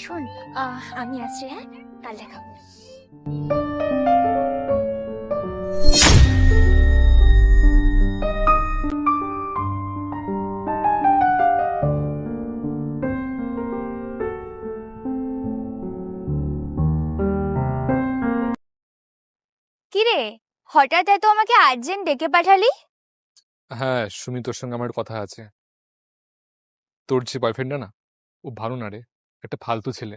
শোন, আমি আসছি, হ্যাঁ, কাল দেখা হবে। কিরে, হঠাৎ এত আমাকে আর্জেন্ট ডেকে পাঠালি? হ্যাঁ সুমি, তোর সঙ্গে আমার কথা আছে। তোর যে বয়ফ্রেন্ডটা না, ও ভালো না রে, একটা ফালতু ছেলে।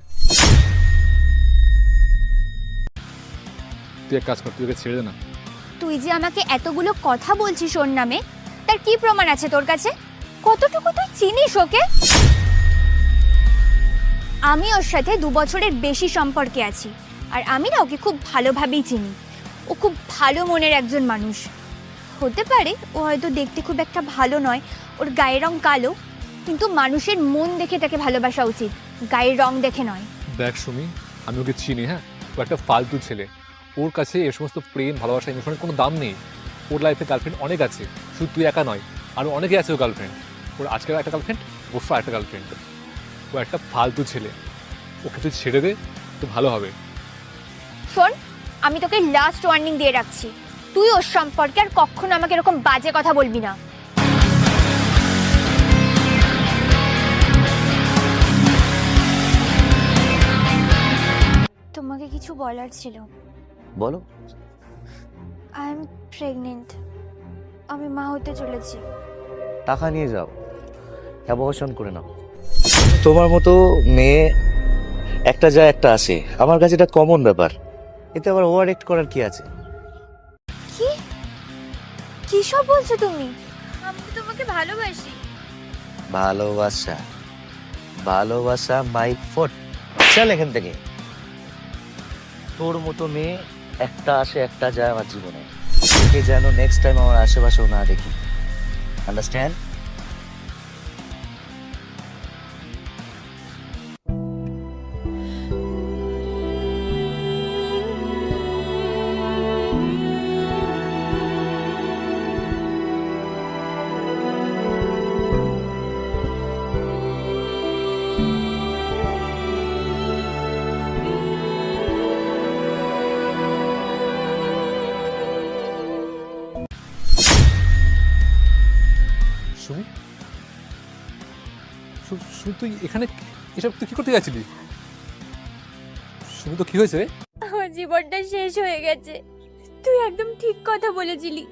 তুই এক কাজ কর, তুই ওকে ছেড়ে দে না। তুই যে আমাকে এতগুলো কথা বলছিস ওর নামে, তার কি প্রমাণ আছে তোর কাছে? কতটুকু তুই চিনিস ওকে? আমি ওর সাথে 2 বছরের বেশি সম্পর্কে আছি, আর আমি না ওকে খুব ভালোভাবেই চিনি। ও খুব ভালো মনের একজন মানুষ। হতে পারে ও হয়তো দেখতে খুব একটা ভালো নয়, ওর গায়ের রং কালো, কিন্তু মানুষের মন দেখে তাকে ভালোবাসা উচিত, গায়ের রং দেখে নয়। দেখ সুমি, আমি ওকে চিনি। হ্যাঁ, ও একটা ফালতু ছেলে। ওর কাছে এ সমস্ত প্রেম, ভালোবাসা, ইমোশনের কোনো দাম নেই। ওর লাইফে গার্লফ্রেন্ড অনেক আছে, শুধু তুই একা নয়, আরও অনেকে আছে ওর গার্লফ্রেন্ড। ওর আজকের একটা গার্লফ্রেন্ড, ওর একটা গার্লফ্রেন্ড। ও একটা ফালতু ছেলে, ওকে তুই ছেড়ে দে, তো ভালো হবে। শোন, আমি তোকে লাস্ট ওয়ার্নিং দিয়ে রাখছি, তুই ওর সম্পর্কে আর কখনো আমাকে এরকম বাজে কথা বলবি না। তোমাকে কিছু বলার ছিল। বলো। আই এম প্রেগনেন্ট, আমি মা হতে চলেছি। টাকা নিয়ে যাও, অ্যাবর্শন করে নাও। তোমার মতো মেয়ে একটা যায় একটা আসে, আমার কাছে এটা কমন ব্যাপার। এতে আবার ওভার অ্যাক্ট করার কি আছে? কি কি সব বলছো তুমি? আমি তো তোমাকে ভালোবাসি। ভালোবাসা, ভালোবাসা মাই ফুট। চল এখান থেকে। তোর মতো মেয়ে একটা আসে একটা যায় আমার জীবনে, একে যেন নেক্সট টাইম আমার আশেপাশেও না দেখি। আন্ডারস্ট্যান্ড? সুমি, সুমি তুই এখানে এসব তুই কি করতে গেছিলি? সুমি, তো কি হয়েছে রে? আমার জীবনটা শেষ হয়ে গেছে। তুই একদম ঠিক কথা বলেছিলি,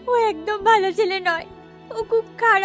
ও একদম ভালো ছেলে নয়, ও খুব খারাপ